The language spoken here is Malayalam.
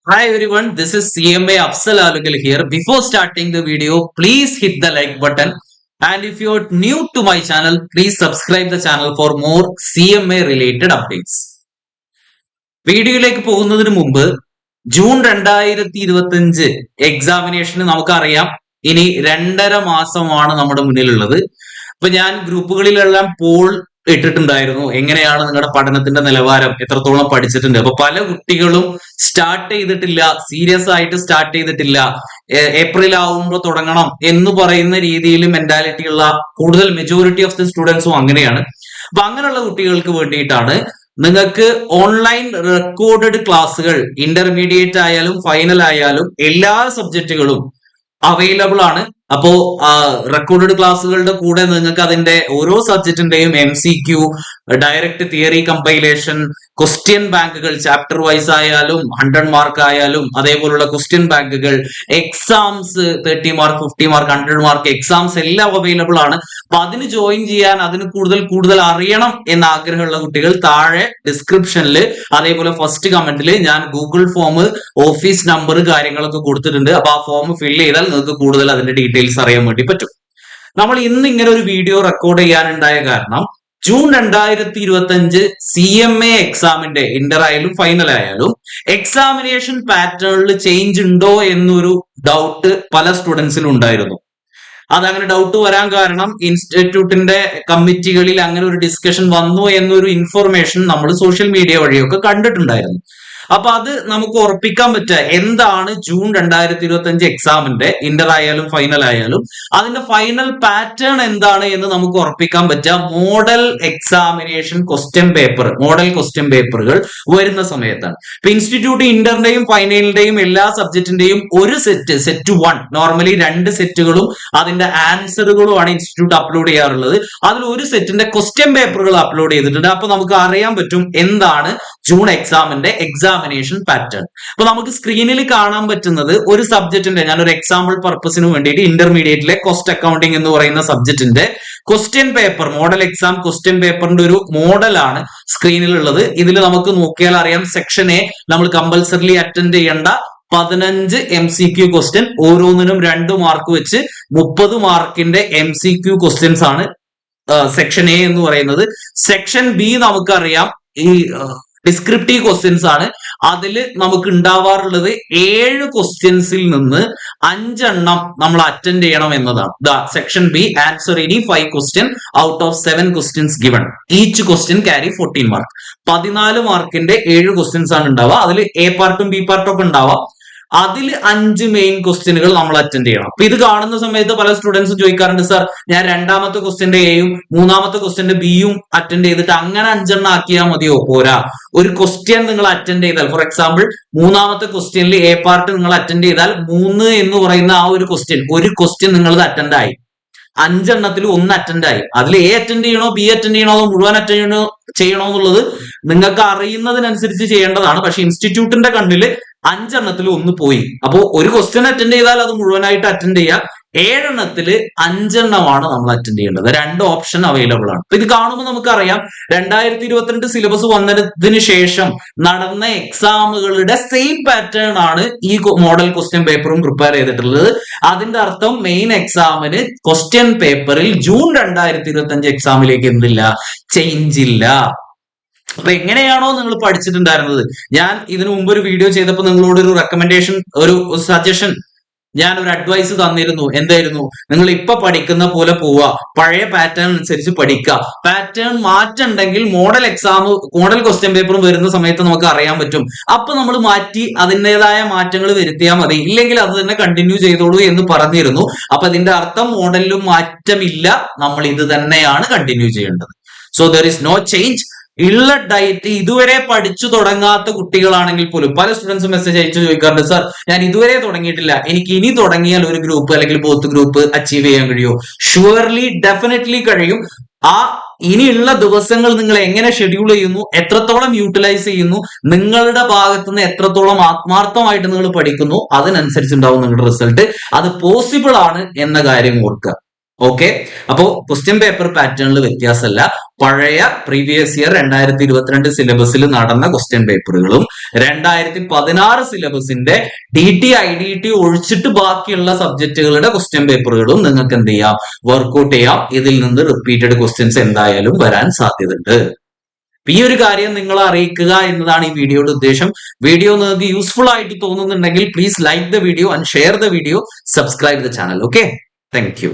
Hi everyone, this is CMA Afsal Alugal here. Before starting the video, please hit the like button. And if you're new to my channel, please subscribe the channel for more CMA related updates. വീഡിയോയിലേക്ക് പോകുന്നതിന് മുമ്പ് ജൂൺ 2025 എക്സാമിനേഷന് നമുക്കറിയാം ഇനി 2.5 മാസമാണ് നമ്മുടെ മുന്നിലുള്ളത്. അപ്പൊ ഞാൻ ഗ്രൂപ്പുകളിലെല്ലാം പോൾ ഇട്ടിട്ടുണ്ടായിരുന്നു എങ്ങനെയാണ് നിങ്ങളുടെ പഠനത്തിന്റെ നിലവാരം, എത്രത്തോളം പഠിച്ചിട്ടുണ്ട്. അപ്പൊ പല കുട്ടികളും സ്റ്റാർട്ട് ചെയ്തിട്ടില്ല, സീരിയസ് ആയിട്ട് സ്റ്റാർട്ട് ചെയ്തിട്ടില്ല, ഏപ്രിൽ ആവുമ്പോൾ തുടങ്ങണം എന്ന് പറയുന്ന രീതിയിൽ മെന്റാലിറ്റി ഉള്ള കൂടുതൽ മെജോറിറ്റി ഓഫ് ദി സ്റ്റുഡൻസും അങ്ങനെയാണ്. അപ്പൊ അങ്ങനെയുള്ള കുട്ടികൾക്ക് വേണ്ടിയിട്ടാണ് നിങ്ങൾക്ക് ഓൺലൈൻ റെക്കോർഡഡ് ക്ലാസ്സുകൾ ഇന്റർമീഡിയറ്റ് ആയാലും ഫൈനൽ ആയാലും എല്ലാ സബ്ജക്റ്റുകളും അവൈലബിൾ ആണ്. അപ്പോ റെക്കോർഡഡ് ക്ലാസ്സുകളുടെ കൂടെ നിങ്ങൾക്ക് അതിന്റെ ഓരോ സബ്ജക്റ്റിന്റെയും MCQ, direct theory compilation, question ബാങ്കുകൾ ചാപ്റ്റർ വൈസ് ആയാലും 100 മാർക്ക് ആയാലും അതേപോലുള്ള ക്വസ്റ്റ്യൻ ബാങ്കുകൾ, exams 30 mark, 50 mark, 100 mark exams എല്ലാം അവൈലബിൾ ആണ്. അപ്പൊ അതിന് ജോയിൻ ചെയ്യാൻ, അതിന് കൂടുതൽ അറിയണം എന്ന ആഗ്രഹമുള്ള കുട്ടികൾ താഴെ ഡിസ്ക്രിപ്ഷനിൽ അതേപോലെ ഫസ്റ്റ് കമന്റിൽ ഞാൻ ഗൂഗിൾ ഫോം, ഓഫീസ് നമ്പർ കാര്യങ്ങളൊക്കെ കൊടുത്തിട്ടുണ്ട്. അപ്പൊ ആ ഫോം ഫില്ല് ചെയ്താൽ നിങ്ങൾക്ക് കൂടുതൽ അതിന്റെ ഡീറ്റെയിൽസ് അറിയാൻ വേണ്ടി പറ്റും. നമ്മൾ ഇന്ന് ഇങ്ങനെ ഒരു വീഡിയോ റെക്കോർഡ് ചെയ്യാനുണ്ടായ കാരണം ജൂൺ 2025 CMA എക്സാമിന്റെ ഇന്റർ ആയാലും ഫൈനൽ ആയാലും എക്സാമിനേഷൻ പാറ്റേണിൽ ചേഞ്ച് ഉണ്ടോ എന്നൊരു ഡൗട്ട് പല സ്റ്റുഡൻസിനും ഉണ്ടായിരുന്നു. അതങ്ങനെ ഡൗട്ട് വരാൻ കാരണം ഇൻസ്റ്റിറ്റ്യൂട്ടിന്റെ കമ്മിറ്റികളിൽ അങ്ങനെ ഒരു ഡിസ്കഷൻ വന്നു എന്നൊരു ഇൻഫർമേഷൻ നമ്മൾ സോഷ്യൽ മീഡിയ വഴിയൊക്കെ കണ്ടിട്ടുണ്ടായിരുന്നു. അപ്പൊ അത് നമുക്ക് ഉറപ്പിക്കാൻ പറ്റുക എന്താണ് ജൂൺ 2025 എക്സാമിന്റെ ഇന്റർ ആയാലും ഫൈനൽ ആയാലും അതിന്റെ ഫൈനൽ പാറ്റേൺ എന്താണ് എന്ന് നമുക്ക് ഉറപ്പിക്കാൻ പറ്റുക model examination question paper, model question പേപ്പറുകൾ വരുന്ന സമയത്താണ്. ഇപ്പൊ ഇൻസ്റ്റിറ്റ്യൂട്ട് ഇന്ററിന്റെയും ഫൈനലിന്റെയും എല്ലാ സബ്ജക്റ്റിന്റെയും ഒരു സെറ്റ് 1, നോർമലി 2 സെറ്റുകളും അതിന്റെ ആൻസറുകളുമാണ് ഇൻസ്റ്റിറ്റ്യൂട്ട് അപ്ലോഡ് ചെയ്യാറുള്ളത്. അതിൽ ഒരു സെറ്റിന്റെ ക്വസ്റ്റ്യൻ പേപ്പറുകൾ അപ്ലോഡ് ചെയ്തിട്ടുണ്ട്. അപ്പൊ നമുക്ക് അറിയാൻ പറ്റും എന്താണ് ജൂൺ എക്സാമിന്റെ എക്സാമിനേഷൻ പാറ്റേൺ. അപ്പൊ നമുക്ക് സ്ക്രീനിൽ കാണാൻ പറ്റുന്നത് ഒരു സബ്ജക്റ്റിന്റെ, ഞാനൊരു എക്സാമ്പിൾ പർപ്പസിന് വേണ്ടിയിട്ട് ഇന്റർമീഡിയറ്റിലെ കോസ്റ്റ് അക്കൗണ്ടിങ് എന്ന് പറയുന്ന സബ്ജക്റ്റിന്റെ question paper, model exam question പേപ്പറിന്റെ ഒരു മോഡലാണ് സ്ക്രീനിലുള്ളത്. ഇതിൽ നമുക്ക് നോക്കിയാൽ അറിയാം സെക്ഷൻ എ നമ്മൾ കമ്പൽസറിലി അറ്റൻഡ് ചെയ്യേണ്ട 15 MCQ ക്വസ്റ്റ്യൻ, ഓരോന്നിനും 2 മാർക്ക് വെച്ച് 30 മാർക്കിന്റെ MCQ ക്വസ്റ്റ്യൻസ് ആണ് സെക്ഷൻ എ എന്ന് പറയുന്നത്. സെക്ഷൻ ബി നമുക്കറിയാം ഈ ഡിസ്ക്രിപ്റ്റീവ് ക്വസ്റ്റ്യൻസ് ആണ്. അതിൽ നമുക്ക് ഉണ്ടാവാറുള്ളത് 7 ക്വസ്റ്റ്യൻസിൽ നിന്ന് 5 എണ്ണം നമ്മൾ അറ്റൻഡ് ചെയ്യണം എന്നതാണ്. Section B answer any 5 question out of 7 questions given. Each question carry 14 mark. 14 മാർക്കിന്റെ 7 ക്വസ്റ്റ്യൻസ് ആണ് ഉണ്ടാവുക. അതിൽ എ പാർട്ടും ബി പാർട്ടും ഒക്കെ ഉണ്ടാവാം. അതിൽ 5 മെയിൻ ക്വസ്റ്റ്യനുകൾ നമ്മൾ അറ്റൻഡ് ചെയ്യണം. അപ്പൊ ഇത് കാണുന്ന സമയത്ത് പല സ്റ്റുഡൻസും ചോദിക്കാറുണ്ട്, സാർ ഞാൻ രണ്ടാമത്തെ ക്വസ്റ്റ്യന്റെ എയും മൂന്നാമത്തെ ക്വസ്റ്റ്യന്റെ ബിയും അറ്റൻഡ് ചെയ്തിട്ട് അങ്ങനെ 5 എണ്ണം ആക്കിയാൽ മതിയോ? പോരാ. ഒരു ക്വസ്റ്റ്യൻ നിങ്ങൾ അറ്റൻഡ് ചെയ്താൽ, ഫോർ എക്സാമ്പിൾ മൂന്നാമത്തെ ക്വസ്റ്റ്യനിൽ എ പാർട്ട് നിങ്ങൾ അറ്റൻഡ് ചെയ്താൽ 3 എന്ന് പറയുന്ന ആ ഒരു ക്വസ്റ്റ്യൻ നിങ്ങൾ അറ്റൻഡ് ആയി. 5 എണ്ണത്തിൽ 1 അറ്റൻഡ് ആയി. അതിൽ എ അറ്റൻഡ് ചെയ്യണോ ബി അറ്റൻഡ് ചെയ്യണോ അതോ മുഴുവൻ അറ്റൻഡ് ചെയ്യണോ എന്നുള്ളത് നിങ്ങൾക്ക് അറിയുന്നതിനനുസരിച്ച് ചെയ്യേണ്ടതാണ്. പക്ഷെ ഇൻസ്റ്റിറ്റ്യൂട്ടിന്റെ കണ്ണിൽ 5 എണ്ണത്തിൽ 1 പോയി. അപ്പോ ഒരു ക്വസ്റ്റ്യൻ അറ്റൻഡ് ചെയ്താൽ അത് മുഴുവനായിട്ട് അറ്റൻഡ് ചെയ്യുക. 7 എണ്ണത്തിൽ 5 എണ്ണമാണ് നമ്മൾ അറ്റൻഡ് ചെയ്യേണ്ടത്. 2 ഓപ്ഷൻ അവൈലബിൾ ആണ്. അപ്പൊ ഇത് കാണുമ്പോൾ നമുക്കറിയാം 2022 സിലബസ് വന്നതിന് ശേഷം നടന്ന എക്സാമുകളുടെ സെയിം പാറ്റേൺ ആണ് ഈ മോഡൽ ക്വസ്റ്റ്യൻ പേപ്പറും പ്രിപ്പയർ ചെയ്തിട്ടുള്ളത്. അതിന്റെ അർത്ഥം മെയിൻ എക്സാമിന് ക്വസ്റ്റ്യൻ പേപ്പറിൽ ജൂൺ 2025 എക്സാമിലേക്ക് എന്തില്ല, ചേഞ്ച് ഇല്ല. അപ്പൊ എങ്ങനെയാണോ നിങ്ങൾ പഠിച്ചിട്ടുണ്ടായിരുന്നത്, ഞാൻ ഇതിനു മുമ്പ് ഒരു വീഡിയോ ചെയ്തപ്പോൾ നിങ്ങളോട് ഒരു റെക്കമെൻഡേഷൻ, ഒരു സജഷൻ, ഞാൻ ഒരു അഡ്വൈസ് തന്നിരുന്നു. എന്തായിരുന്നു? നിങ്ങൾ ഇപ്പൊ പഠിക്കുന്ന പോലെ പോവുക, പഴയ പാറ്റേൺ അനുസരിച്ച് പഠിക്കുക. പാറ്റേൺ മാറ്റുണ്ടെങ്കിൽ മോഡൽ ക്വസ്റ്റ്യൻ പേപ്പറും വരുന്ന സമയത്ത് നമുക്ക് അറിയാൻ പറ്റും. അപ്പൊ നമ്മൾ മാറ്റി അതിൻ്റെതായ മാറ്റങ്ങൾ വരുത്തിയാൽ മതി. ഇല്ലെങ്കിൽ അത് തന്നെ കണ്ടിന്യൂ ചെയ്തോളൂ എന്ന് പറഞ്ഞിരുന്നു. അപ്പൊ അതിന്റെ അർത്ഥം മോഡലിലും മാറ്റമില്ല, നമ്മൾ ഇത് തന്നെയാണ് കണ്ടിന്യൂ ചെയ്യേണ്ടത്. So there is no change. ഉള്ള ഡയറ്റ് ഇതുവരെ പഠിച്ചു തുടങ്ങാത്ത കുട്ടികളാണെങ്കിൽ പോലും പല സ്റ്റുഡൻസും മെസ്സേജ് അയച്ചു ചോദിക്കാറുണ്ട്, സാർ ഞാൻ ഇതുവരെ തുടങ്ങിയിട്ടില്ല, എനിക്ക് ഇനി തുടങ്ങിയാൽ ഒരു ഗ്രൂപ്പ് അല്ലെങ്കിൽ ബോത്ത് ഗ്രൂപ്പ് അച്ചീവ് ചെയ്യാൻ കഴിയുമോ? ഷുവർലി, ഡെഫിനറ്റ്ലി കഴിയും. ആ ഇനിയുള്ള ദിവസങ്ങൾ നിങ്ങൾ എങ്ങനെ ഷെഡ്യൂൾ ചെയ്യുന്നു, എത്രത്തോളം യൂട്ടിലൈസ് ചെയ്യുന്നു, നിങ്ങളുടെ ഭാഗത്തുനിന്ന് എത്രത്തോളം ആത്മാർത്ഥമായിട്ട് നിങ്ങൾ പഠിക്കുന്നു, അതിനനുസരിച്ചുണ്ടാവും നിങ്ങളുടെ റിസൾട്ട്. അത് പോസിബിൾ ആണ് എന്ന കാര്യം ഓർക്കുക. ഓക്കെ, അപ്പോ ക്വസ്റ്റ്യൻ പേപ്പർ പാറ്റേണിൽ വ്യത്യാസമല്ല. പഴയ പ്രീവിയസ് ഇയർ 2022 സിലബസിൽ നടന്ന ക്വസ്റ്റ്യൻ പേപ്പറുകളും 2016 സിലബസിന്റെ DT IDT ഒഴിച്ചിട്ട് ബാക്കിയുള്ള സബ്ജക്റ്റുകളുടെ ക്വസ്റ്റ്യൻ പേപ്പറുകളും നിങ്ങൾക്ക് എന്ത് ചെയ്യാം, വർക്ക്ഔട്ട് ചെയ്യാം. ഇതിൽ നിന്ന് റിപ്പീറ്റഡ് ക്വസ്റ്റ്യൻസ് എന്തായാലും വരാൻ സാധ്യതയുണ്ട്. ഈ ഒരു കാര്യം നിങ്ങളെ അറിയിക്കുക എന്നതാണ് ഈ വീഡിയോയുടെ ഉദ്ദേശം. വീഡിയോ നിങ്ങൾക്ക് യൂസ്ഫുൾ ആയിട്ട് തോന്നുന്നുണ്ടെങ്കിൽ please like the video and share the video, subscribe the channel. Okay, thank you.